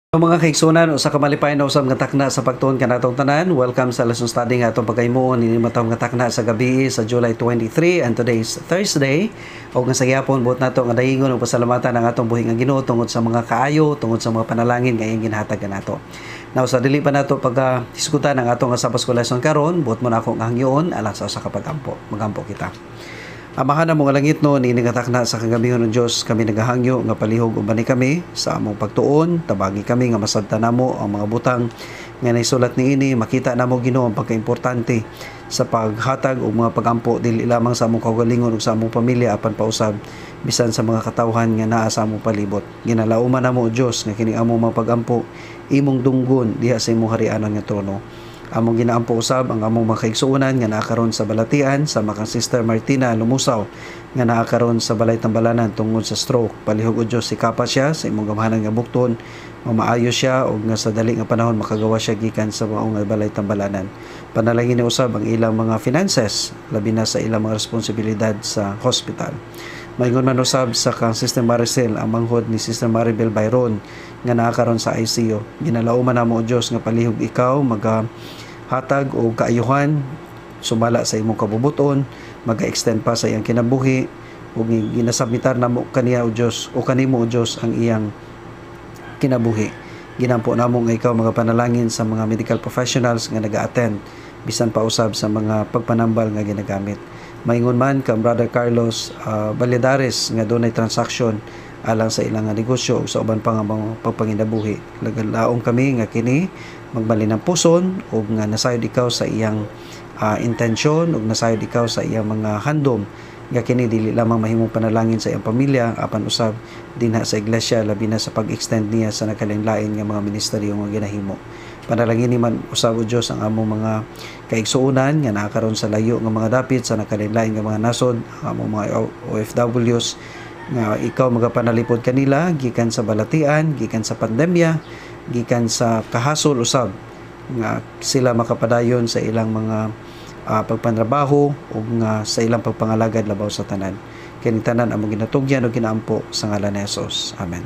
So mga kaigsunan, usa ka malipay na usab nga takna sa pagtuon kanatong tanan. Welcome sa lesson study nga atong pagaymuon ini matawag nga takna sa gabi sa July 23 and today is Thursday. Og nga sa gyapon buot nato nga daingon og pasalamatan ang atong buhi nga Ginoo tungod sa mga kaayo, tungod sa mga panalangin nga iyang ginhatag kanato. Now sa dili pa nato pagdiskutan ang atong sa Pasko lesson karon, buot mo na akong hangyoon alang sa usa ka pagampo. Magampo kita. Amahan na mong langit no, ni nagatakna sa kagabingon ng Diyos, kami nagahangyo nga palihog ubani kami sa among pagtuon, tabagi kami nga masabta namo ang mga butang nga naisulat ni ini, makita namo Ginoo ang pagkaimportante sa paghatag og mga pagampo dili lamang sa among kaugalingon ug sa among pamilya apan pausab bisan sa mga katawhan nga naa sa among palibot. Ginalauman namo o Dios nga kini among mga pagampo imong dunggon diha sa imong harianan nga trono. Among ginaampo usab ang among mga kaigsuonan nga naakaron sa balatian sa makang Sister Martina Lumusaw nga naakaron sa balay tambalanan tungod sa stroke. Palihog o Dios sikapa siya sa imong gamhanan nga bukton, mamaayo siya og nga sa dali nga panahon makagawa siya gikan sa maong nga balay tambalanan. Panalangin ni usab ang ilang mga finances labi na sa ilang mga responsibilidad sa hospital. Maingon man usab sa kang Sister Maricel ang manghod ni Sister Maribel Byron nga naakaron sa ICU. Ginalauman namo o Dios nga palihog ikaw hatag o kaayuhan sumala sa imong kabubuton, maga-extend pa sa iyang kinabuhi ug ginasabmitar namo kaniya o Dios o kanimo o Dios ang iyang kinabuhi. Ginampo namo nga ikaw mga panalangin sa mga medical professionals nga naga-attend bisan pa usab sa mga pagpanambal nga ginagamit. Maingon man kang Brother Carlos Valladares nga dunay transaction alang sa ilang negosyo ug sa uban pa nga mga pagpanginabuhi. Lagalaom kami nga kini magbalin ng puson ug nga nasayod ikaw sa iyang intensyon ug nasayod ikaw sa iyang mga handom nga kini dili lamang mahimong panalangin sa iyang pamilya apan usab dinha sa iglesia labi na sa pag-extend niya sa nakalinlain nga mga ministeryo nga ginahimo. Panalangin ni man usab o Dios ang among mga kaigsuonan nga nakakaroon sa layo nga mga dapit sa nakalinlain nga mga nasod, ang among mga OFWs nga ikaw magapanalipod kanila gikan sa balatian, gikan sa pandemya, gikan sa kahasol usab nga sila makapadayon sa ilang mga pagpantrabaho ug nga sa ilang pagpangalagad labaw sa tanan. Kini tanan among ginatugyan ug ginaampo sa ngalan ni Jesus. Amen.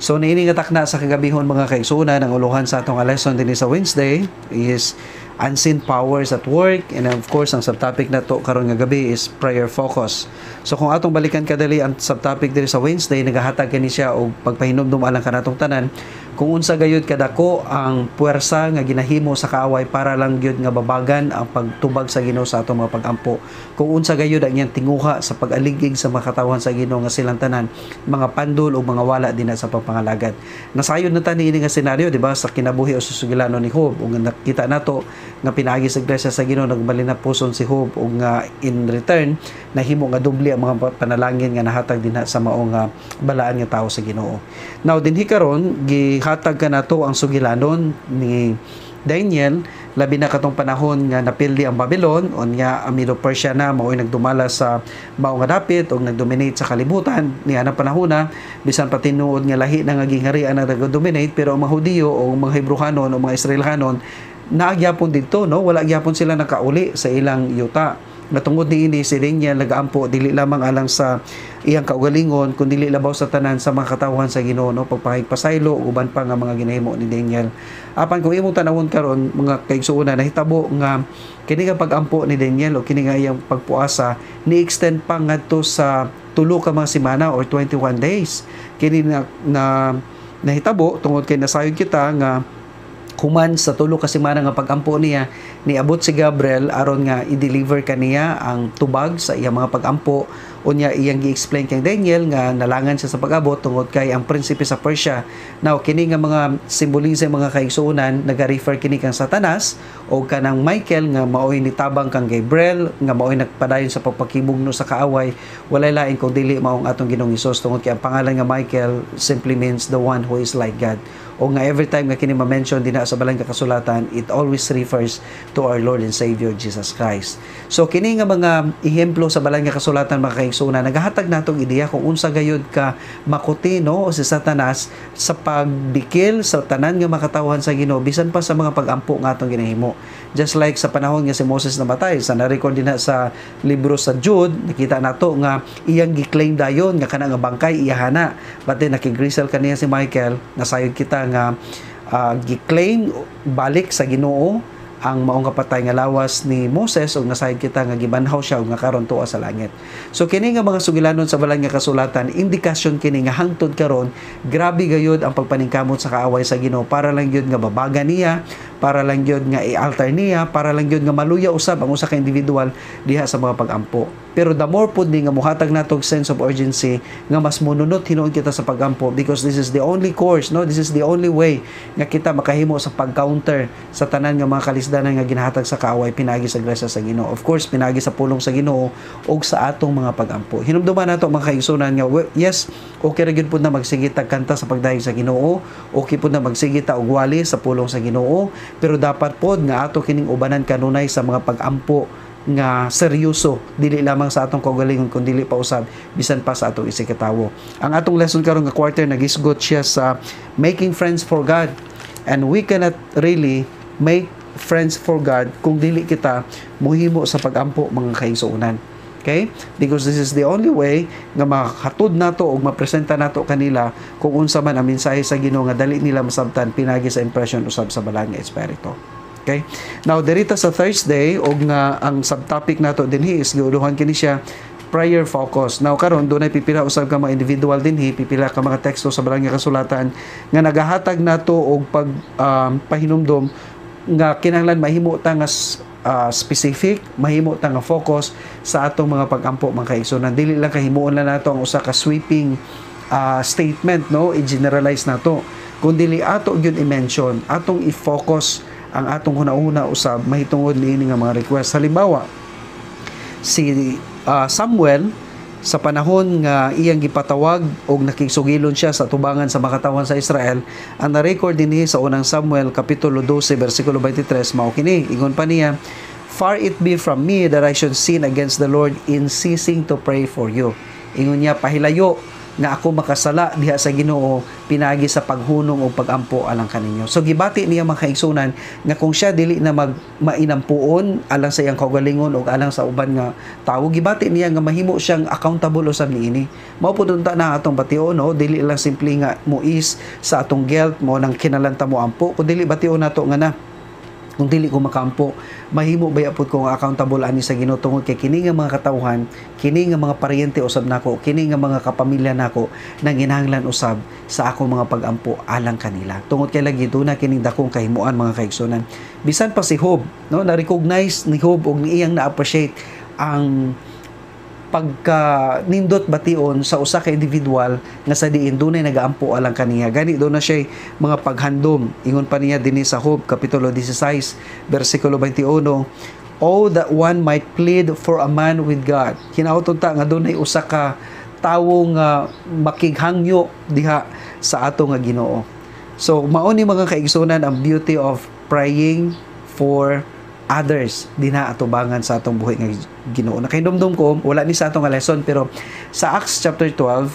So niini nga takna sa kagabihon mga kaigsuonan ang uluhan sa atong lesson dinhi sa Wednesday is unseen powers at work, and of course ang subtopic nato karon nga gabi is prayer focus. So kung atong balikan kadali ang subtopic diri sa Wednesday, nagahatag kani siya og pagpahinumdum alang kanatong tanan kung unsa gayud kadako ang puwersa nga ginahimo sa kaaway para lang gyud nga babagan ang pagtubag sa Ginoo sa atong mga pagampo. Kung unsa gayud ang iyang tinguha sa pag-aligig sa mga katawhan sa Ginoo nga silang tanan mga pandol o mga wala dinha sa pagpangalagad. Nasayod na ta niini nga senaryo, di ba, sa kinabuhi o sa sugilano ni Job, ug nakita nato nga pinaagi sa iglesia sa Ginoo nagbalin na puson si Job ug nga in return nahimo nga dubli ang mga panalangin nga nahatag dinha sa maong nga balaan nga tawo sa Ginoo. Now dinhi karon gihatag kanato ang sugilanon ni Daniel labi na katong panahon nga napildi ang Babylon unya ang Medo-Persia na mao'y nagdumala sa mao nga dapit ug nagdominate sa kalibutan niya na panahona bisan pa tinuod nga lahi na nga gingharian ang nagdominate pero ang mga Hudiyo o mga Hebrehanon o mga Israelhanon naagyapon dito, no, wala gyapon sila nakauli sa ilang yuta. Natungod ni ini si Daniel nagaampo dili lamang alang sa iyang kaugalingon kundi dili labaw sa tanan sa mga katawhan sa Ginoo, no, pagpahigpasaylo uban pa nga mga ginahimo ni Daniel. Apan kung imong tanawon karon mga kaigsuonan nahitabo nga kini nga pagampo ni Daniel o kini nga iyang pagpuasa ni-extend pa ngadto sa tulo ka mga semana or 21 days. Kini na nahitabo tungod kay nasayod kita nga human sa tulo ka semana nga pagampo niya niabot si Gabriel aron nga i-deliver kaniya ang tubag sa iyang mga pagampo unya iyang gi-explain kay Daniel nga nalangan siya sa pag-abot tungod kay ang prinsipe sa Persia. Now kini nga mga simbolism mga kaigsuonan naga-refer kini kang Satanas o kanang Michael nga maoy nitabang kang Gabriel nga maoy nagpadayon sa pagpakibugno sa kaaway walay lain kung dili maong atong Ginoong Hesus tungod kay ang pangalan nga Michael simply means the one who is like God. O nga every time nga kini ma-mention dinha sa balang kasulatan, it always refers to our Lord and Savior Jesus Christ. So kini nga mga ehemplo sa balang kasulatan mga kaigsuonan nagahatag natong ideya kung unsa gayud ka makuti, no, o si Satanas sa pagbikil sa tanan nga makatawhan sa Ginoo bisan pa sa mga pagampo nga atong ginahimo. Just like sa panahon nga si Moses namatay, sa na-record din sa libro sa Jude, nakita nato nga iyang gi-claim dayon nga kana nga bangkay iyahana. But then nakigrisel kaniya si Michael, nasayod kita nga gi-claim balik sa Ginoo ang maong kapatay nga lawas ni Moses ug nasayod kita nga gibanhaw siya ug nga karon tuwa sa langit. So kini nga mga sugilanon sa balang nga kasulatan, indikasyon kini nga hangtod karon grabe gayud ang pagpaningkamot sa kaaway sa Ginoo para lang gyud nga babaga niya, para lang gyud nga i-alter niya, para lang gyud nga maluya usab ang usa ka individual diha sa mga pagampo. Pero the more pud nga muhatag natog sense of urgency nga mas mununot hinuon kita sa pagampo because this is the only course, no? This is the only way nga kita makahimo sa pag-counter sa tanan nga mga kalisdanan nga ginahatag sa kaaway pinaagi sa grasya sa Ginoo. Of course, pinaagi sa pulong sa Ginoo ug sa atong mga pagampo. Hinumduman nato mga kaigsunan nga yes, okay ra gyud pud na magsigita kanta sa pagdayeg sa Ginoo, okay pud na magsigita og wali sa pulong sa Ginoo, pero dapat pod nga ato kining ubanan kanunay sa mga pagampo nga seryoso, dili lamang sa atong kaugalingon kundi dili pa usab bisan pa sa atong isikatawo. Ang atong lesson karon nga quarter nagisgot siya sa making friends for God, and we cannot really make friends for God kung dili kita muhimo sa pagampo mga kaigsuonan. Okay? Because this is the only way nga makahatod nato o mapresenta nato kanila kung unsa man ang mensahe sa Ginoo nga dali nila masabtan pinagi sa impression usab sa balang nga espiritu. Okay? Now, derita sa Thursday, o nga ang subtopic nato dinhi is giuluhan kini siya prayer focus. Now, karon doon ay pipila usab ka mga individual dinhi, pipila ka mga teksto sa balang nga kasulatan nga nagahatag nato og pag pahinumdom nga kinahanglan mahimo ta nga specific, mahimo ta nga focus sa atong mga pagampo mga kaigsuonan. Dili lang kahimuon lang nato ang usa ka sweeping statement, no, i-generalize nato, kundi ato gyud i-mention, atong i-focus ang atong hunahuna usab mahitungod niini nga mga request. Halimbawa, si Samuel sa panahon nga iyang gipatawag og nakigsugilon siya sa tubangan sa makatawan sa Israel, ang na-record dinhi sa unang Samuel kapitulo 12 bersikulo 23 mao kini. Ingon pa niya, "Far it be from me that I should sin against the Lord in ceasing to pray for you." Ingon niya, pahilayo nga ako makasala diha sa Ginoo pinagi sa paghunong o pagampo alang kaninyo. So gibati niya mga kaigsunan nga kung siya dili na mainampuon alang sa iyang kaugalingon o alang sa uban nga tawo, gibati niya nga mahimo siyang accountable usab niini. Mao pud unta na atong bation, no, dili lang simple nga muis sa atong guilt mo nang kinalanta mo ampo, kun dili bation nato nga na kung dili ko makampo, mahimo bayapod ko nga accountable ani sa Ginoo tungod kay kini nga mga katawhan, kini nga mga paryente usab nako, kini nga mga kapamilya nako nang ginahanglan usab sa akong mga pagampo alang kanila. Tungod kay lagi na kining dakong kahimuan mga kaigsunan. Bisan pa si Job, no, na-recognize ni Job og iyang na-appreciate ang pagka nindot bation sa usa ka individual nga sa diin dunay nagaampo alang kaniya. Gani do na siya mga paghandom. Ingon pa niya dinhi sa Job kapitulo 16 bersikulo 21, "Oh that one might plead for a man with God." Hinautod ta nga dunay usa ka tawo nga makighangyo diha sa ato nga Ginoo. So mao ni mga kaigsunan ang beauty of praying for others dinha atubangan sa atong buhi nga Ginoo. Nakahinumdum ko wala ni sa atong lesson, pero sa Acts chapter 12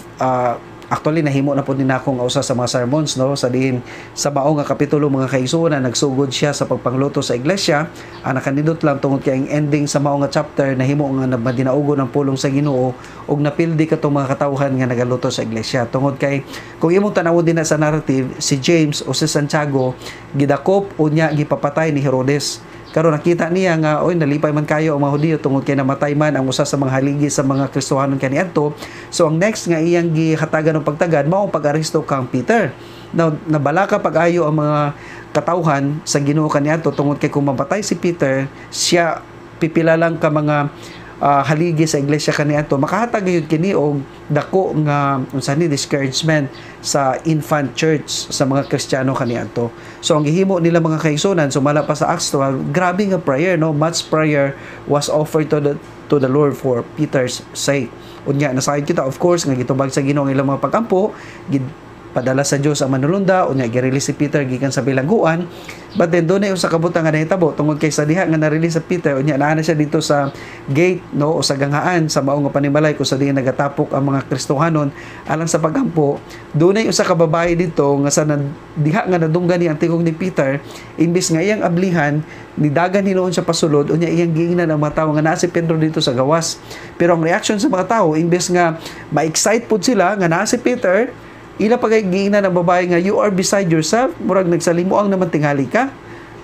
actually nahimo na pud ni nako nga usa sa mga sermons, no, sa diin sa mao nga kapitulo mga kaigsuonan nagsugod siya sa pagpangluto sa iglesia. Nakanindot lang tungod kay ang ending sa mao nga chapter nahimo nga madinaugon ang pulong sa Ginoo ug napildi katong mga katawhan nga nagaluto sa iglesia. Tungod kay kung imong tan-awon din sa narrative, si James o si Santiago gidakop unya gipapatay ni Herodes. Karon nakita niya nga oy nalipay man kayo ang mga Hudiyo tungod kay namatay man ang usa sa mga haligi sa mga Kristohanon kaniadto. So ang next nga iyang gihatagan og pagtagad mao ang pag-aresto kang Peter. Now nabalaka pag-ayo ang mga katawhan sa Ginoo kaniadto tungod kay kung mapatay si Peter, siya pipila lang ka mga haligi sa iglesia kaniadto, makahatag gyud kini og dako nga unsa ni discouragement sa infant church sa mga Kristiyano kaniadto. So ang gihimo nila mga kaigsunan sumala pa sa Acts 12, grabe nga prayer, no, much prayer was offered to the Lord for Peter's sake. Unya nasayod kita of course nga gitubag sa Ginoo ang ilang mga pagampo, padala sa Dios ang manulunda, unya gi-release si Peter gikan sa bilangguan. But then doon ay usa ka butang nga nahitabo tungod kay sa diha nga na-release sa Peter, unya naa na siya dito sa gate, no, o sa ganghaan sa mao nga panimalay kung sa diha nagatapok ang mga Kristohanon alang sa pagampo. Doon ay usa ka babae dito nga sa diha nga nadunggan ni ang tingog ni Peter, imbis nga iyang ablihan nidagan hinuon siya pasulod, unya iyang giingnan ang mga tawo nga naa si Pedro dito sa gawas. Pero ang reaction sa mga tawo imbes nga ma-excite pud sila nga naa si Peter, ila pagigingnan ng babae nga, you are beside yourself, murag nagsalimuang naman tingali ka.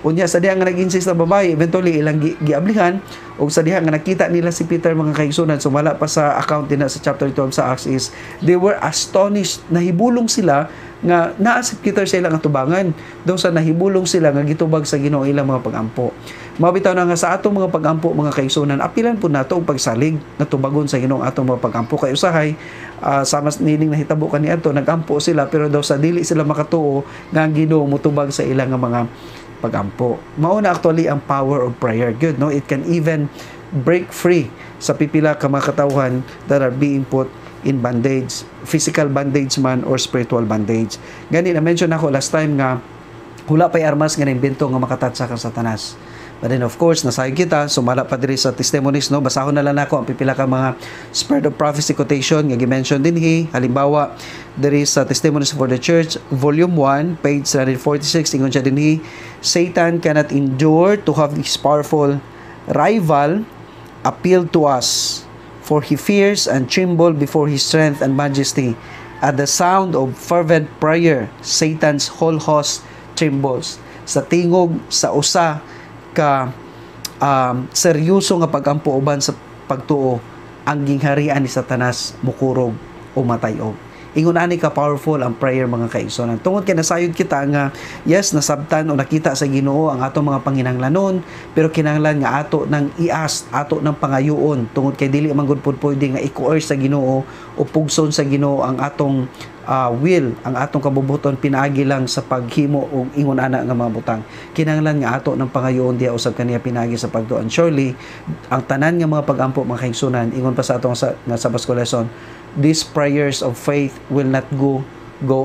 Unya sa diha nga nag-insist na babae, eventually ilang giablihan, o sa diha nga nakita nila si Peter mga kaigsunan, sumala pa sa account din na sa chapter 12 sa Acts is, they were astonished, nahibulong sila nga naa si Peter sa ilang atubangan. Daw sa nahibulong sila nga gitubag sa Ginoo ilang mga pagampo. Mabitaw na nga sa atong mga pagampo mga kaigsunan, apilan po nato ang pagsalig na tubagon sa Ginoo atong mga pagampo. Kay usahay, sama nining nahitabo kaniadto, nagampo sila pero daw sa dili sila makatuo nga ang Ginoo motubag sa ilang mga pagampo. Mauna actually ang power of prayer. Good, no? It can even break free sa pipila ka mga katawhan that are being put in bandage, physical bandage man or spiritual bandage. Gani na mention ako last time nga hula pa'y armas nga naimbento nga makatatsa ka Satanas. But then of course, nasayod kita, sumala pa diri sa testimonies, no? Basahon na lang ako ang pipila ka mga spirit of prophecy quotation nga gi-mention dinhi. Halimbawa, diri sa Testimonies for the Church, Volume 1, page 146, ingon siya dinhi, Satan cannot endure to have his powerful rival appeal to us, for he fears and tremble before his strength and majesty. At the sound of fervent prayer, Satan's whole host trembles. Sa tingog sa usa ka seryoso nga pagampo uban sa pagtuo, ang gingharian ni Satanas mukurog o matayog. Ingon ani ka powerful ang prayer mga kaigsonan. Tungod kay nasayod kita nga yes nasabtan o nakita sa Ginoo ang atong mga panginahanglanon, pero kinahanglan nga ato nang ias, ato nang pangayoon tungod kay dili man gud pud pwede nga i-coerce sa Ginoo o pugson sa Ginoo ang atong will, ang atong kabubuton pinaagi lang sa paghimo og ingon ana nga mga butang. Kinahanglan nga ato nang pangayoon diha usab kaniya pinaagi sa pagtuon. Surely ang tanan nga mga pagampo mga kaigsunan, ingon pa sa atong nga sa Pasko lesson, these prayers of faith will not go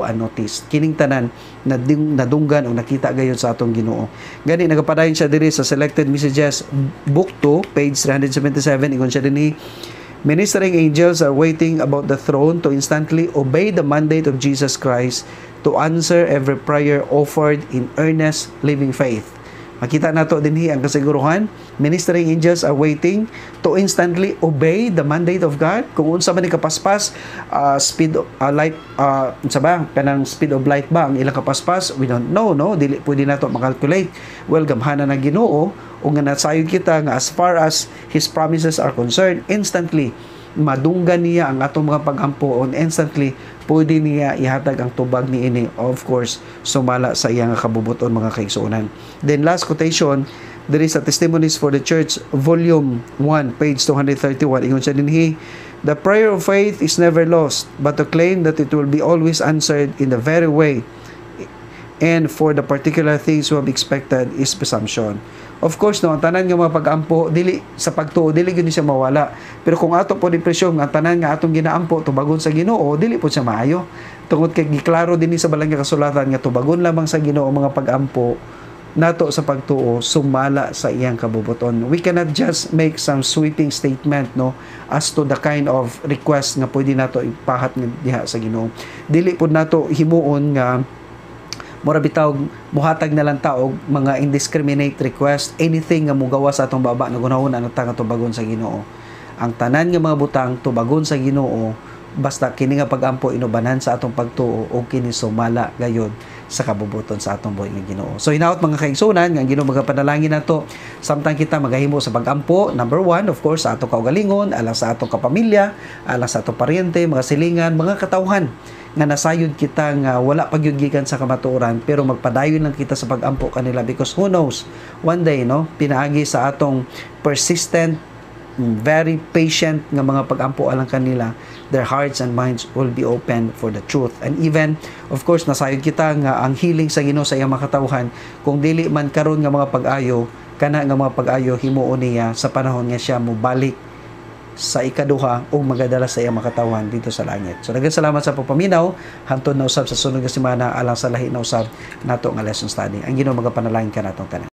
unnoticed. Kining tanan nadunggan o nakita gayon sa atong Ginoo. Gani nagapadayon siya diri sa Selected Messages Book 2 page 377, ingon siya dinhi, ministering angels are waiting about the throne to instantly obey the mandate of Jesus Christ to answer every prayer offered in earnest living faith. Makita nato dinhi ang kasiguruhan, ministering angels are waiting to instantly obey the mandate of God. Kung unsa man ni kapaspas, speed of light, unsa ba kanang speed of light ba ang ilang kapaspas, we don't know, no, dili pwede nato makalculate. Well, gamhana ng Ginoo o nga nasayod kita nga as far as his promises are concerned, instantly madunggan niya ang atong mga pagampo on instantly pwede niya ihatag ang tubag ni ini, of course sumala sa iyang kabubuton mga kaigsuonan. Then last quotation there is a Testimonies for the Church volume 1 page 231, ingon siya dinhi, the prayer of faith is never lost, but to claim that it will be always answered in the very way and for the particular things we have expected is presumption. Of course, no, ang tanan nga mga pagampo dili sa pagtuo dili gyud siya mawala. Pero kung ato po depresyon ang tanan nga atong ginaampo tubagon sa Ginoo, dili po siya maayo. Tungod kay giklaro dinhi sa Balang nga Kasulatan nga tubagon lamang sa Ginoo mga pagampo nato sa pagtuo sumala sa iyang kabubuton. We cannot just make some sweeping statement, no, as to the kind of request nga pwede nato ipahat diha sa Ginoo. Dili pud nato himuon nga mura bitaw muhatag na lang taog mga indiscriminate request, anything nga mugawa sa atong baba nga gunahon ang nga tubagon sa Ginoo. Ang tanan nga mga butang tubagon sa Ginoo basta kini nga pagampo inubanan sa atong pagtuo o kini sumala gayud sa kabubuton sa atong buhi nga Ginoo. So hinaut mga kaigsunan nga Ginoo magapanalangin nato samtang kita magahimo sa pagampo. Number 1, of course, sa atong kaugalingon, alang sa atong kapamilya, alang sa atong paryente, mga silingan, mga katawhan nga nasayod kita nga wala pagyud gikan sa kamatuoran pero magpadayon lang kita sa pagampo kanila because who knows one day, no, pinaagi sa atong persistent, very patient nga mga pagampo alang kanila, their hearts and minds will be open for the truth. And even of course nasayod kita nga ang healing sa Ginoo sa iyang makatawhan kung dili man karon nga mga pag-ayo, kana nga mga pag-ayo himuon niya sa panahon nga siya mobalik sa ikaduha o magadala sa iyang makatawhan dito sa langit. So daghang salamat sa pagpaminaw, hantod na usab sa sunod nga semana alang sa lahi na usab nato nga lesson study. Ang Ginoo magapanalangin ka natong tanan.